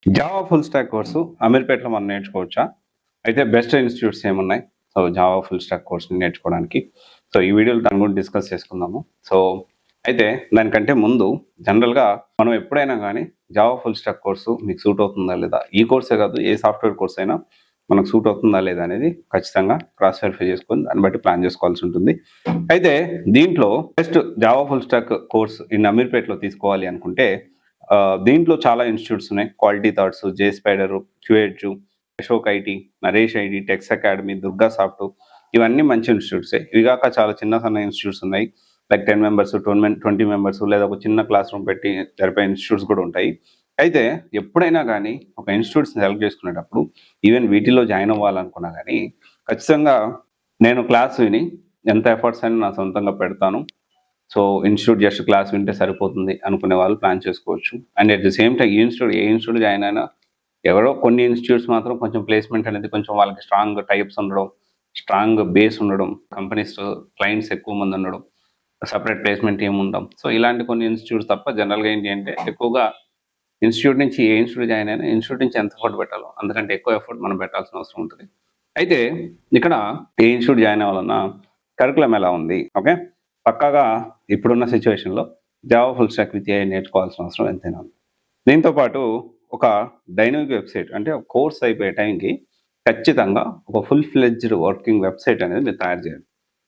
Java full stock course అమీర్పేటలో మనం నేర్చుకోవచ్చా? అయితే బెస్ట్ ఇన్‌స్టిట్యూట్స్ ఏమున్నాయి? సో, జావా ఫుల్ స్టాక్ కోర్స్‌ని నేర్చుకోవడానికి. సో, ఈ వీడియోలో దాని గురించి డిస్కస్ చేసుకుందాము. సో, అయితే దానికంటే ముందు జనరల్‌గా మనం ఎప్పుడైనా గానీ జావా ఫుల్ స్టాక్ కోర్సు మీకు సూట్ అవుతుందా లేదా? ఈ కోర్సే కాదు ఏ సాఫ్ట్‌వేర్ కోర్స్ అయినా మనకు సూట్ అవుతుందా లేదా అనేది ఖచ్చితంగా క్రాస్ వెరిఫై చేసుకొని దాన్ని బట్టి ప్లాన్ చేసుకోవాల్సి ఉంటుంది. అయితే దీంట్లో best Java full stack course in అమీర్పేటలో తీసుకోవాలి అనుకుంటే దీంట్లో చాలా ఇన్స్టిట్యూట్స్ ఉన్నాయి. Quality Thoughts, J Spider, QEdge, Ashok IT, Naresh IT, Teks academy, Durga soft ఇవన్నీ మంచి ఇన్స్టిట్యూట్సే. ఇవి కాక చాలా చిన్న సన్న ఇన్స్టిట్యూట్స్ ఉన్నాయి. లైక్ 10 మెంబర్స్, 20 మెంబర్స్ లేదా ఒక చిన్న క్లాస్ రూమ్ పెట్టి జరిపే ఇన్స్టిట్యూట్స్ కూడా ఉంటాయి. అయితే ఎప్పుడైనా కానీ ఒక ఇన్స్టిట్యూట్స్ సెలెక్ట్ చేసుకునేటప్పుడు ఈవెన్ వీటిలో జాయిన్ అవ్వాలనుకున్నా కానీ ఖచ్చితంగా నేను క్లాస్ విని ఎంత ఎఫర్ట్స్ అయినా నా సొంతంగా పెడతాను. సో ఇన్స్టిట్యూట్ జస్ట్ క్లాస్ వింటే సరిపోతుంది అనుకునే వాళ్ళు ప్లాన్ చేసుకోవచ్చు. And at the same time A institute join అయినా ఎవరో కొన్ని ఇన్స్టిట్యూట్స్ మాత్రం కొంచెం ప్లేస్మెంట్ అనేది కొంచెం వాళ్ళకి స్ట్రాంగ్ టైప్స్ ఉండడం, స్ట్రాంగ్ బేస్ ఉండడం, కంపెనీస్ క్లయింట్స్ ఎక్కువ మంది ఉండడం, సపరేట్ ప్లేస్మెంట్ టీమ్ ఉండడం. సో ఇలాంటి కొన్ని ఇన్స్టిట్యూట్స్ తప్ప జనరల్గా ఏంటి అంటే ఎక్కువగా ఇన్స్టిట్యూట్ నుంచి ఏ ఇన్స్టిట్యూట్ జాయిన్ అయినా ఇన్స్టిట్యూట్ నుంచి ఎంత ఎఫర్ట్ పెట్టాలో అంతకంటే ఎక్కువ ఎఫర్ట్ మనం పెట్టాల్సిన అవసరం ఉంటుంది. అయితే ఇక్కడ ఏ ఇన్స్టిట్యూట్ జాయిన్ అవ్వాలన్నా కరికులం ఎలా ఉంది, ఓకే, పక్కాగా ఇప్పుడున్న సిచ్యువేషన్లో Java full stock with AI నేర్చుకోవాల్సిన అవసరం ఎంతైనా ఉంది. దీంతో పాటు ఒక డైనమిక్ వెబ్సైట్ అంటే కోర్స్ అయిపోయే టైంకి ఖచ్చితంగా ఒక ఫుల్ ఫ్లెడ్జ్డ్ వర్కింగ్ వెబ్సైట్ అనేది మీరు తయారు చేయాలి.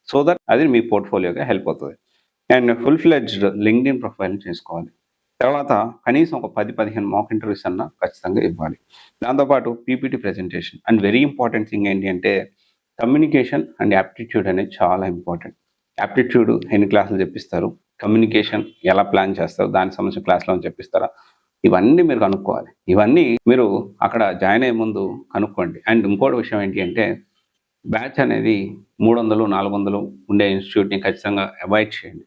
సో దట్ అది మీ పోర్ట్ఫోలియోగా హెల్ప్ అవుతుంది. అండ్ ఫుల్ ఫ్లెడ్జ్డ్ లింక్డ్ఇన్ ప్రొఫైల్ని చేసుకోవాలి. తర్వాత కనీసం ఒక 10-15 మాక్ ఇంటర్వ్యూస్ అన్నా ఖచ్చితంగా ఇవ్వాలి. దాంతోపాటు PPT presentation and very important thing ఏంటి అంటే కమ్యూనికేషన్ అండ్ యాప్టిట్యూడ్ అనేది చాలా ఇంపార్టెంట్. యాప్టిట్యూడ్ ఎన్ని క్లాసులు చెప్పిస్తారు, కమ్యూనికేషన్ ఎలా ప్లాన్ చేస్తారు, దానికి సంబంధించిన క్లాస్లో చెప్పిస్తారా, ఇవన్నీ మీరు కనుక్కోవాలి. ఇవన్నీ మీరు అక్కడ జాయిన్ అయ్యే ముందు కనుక్కోండి. అండ్ ఇంకోటి విషయం ఏంటి అంటే బ్యాచ్ అనేది 300, 400 ఉండే ఇన్స్టిట్యూట్ని ఖచ్చితంగా అవాయిడ్ చేయండి.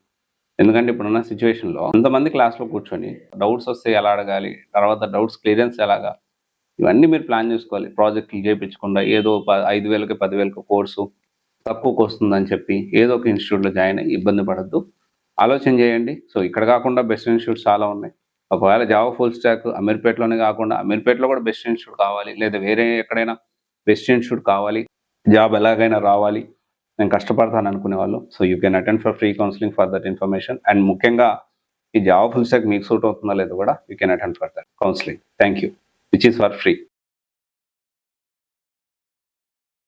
ఎందుకంటే ఇప్పుడున్న సిచ్యువేషన్లో అంతమంది క్లాస్లో కూర్చొని డౌట్స్ వస్తే ఎలా అడగాలి, తర్వాత డౌట్స్ క్లియరెన్స్ ఎలాగా, ఇవన్నీ మీరు ప్లాన్ చేసుకోవాలి. ప్రాజెక్టులు చేయించకుండా ఏదో 5,000కి 10,000కి కోర్సు తక్కువకు వస్తుందని చెప్పి ఏదో ఒక ఇన్స్టిట్యూట్లో జాయిన్ అయ్యి ఇబ్బంది పడద్దు. ఆలోచన చేయండి. సో ఇక్కడ కాకుండా బెస్ట్ ఇన్స్టిట్యూట్స్ చాలా ఉన్నాయి. ఒకవేళ జావా ఫుల్ స్టాక్ అమీర్పేటలోనే కాకుండా అమీర్పేటలో కూడా బెస్ట్ ఇన్స్టిట్యూట్ కావాలి, లేదా వేరే ఎక్కడైనా బెస్ట్ ఇన్స్టిట్యూట్ కావాలి, జాబ్ ఎలాగైనా రావాలి, నేను కష్టపడతాను అనుకునే వాళ్ళు, so you can attend for free counselling for that information. And ముఖ్యంగా ఈ జావా ఫుల్ స్టాక్ మీకు సూట్ అవుతుందో లేదో కూడా you can attend for that counselling. Thank you, which is for free.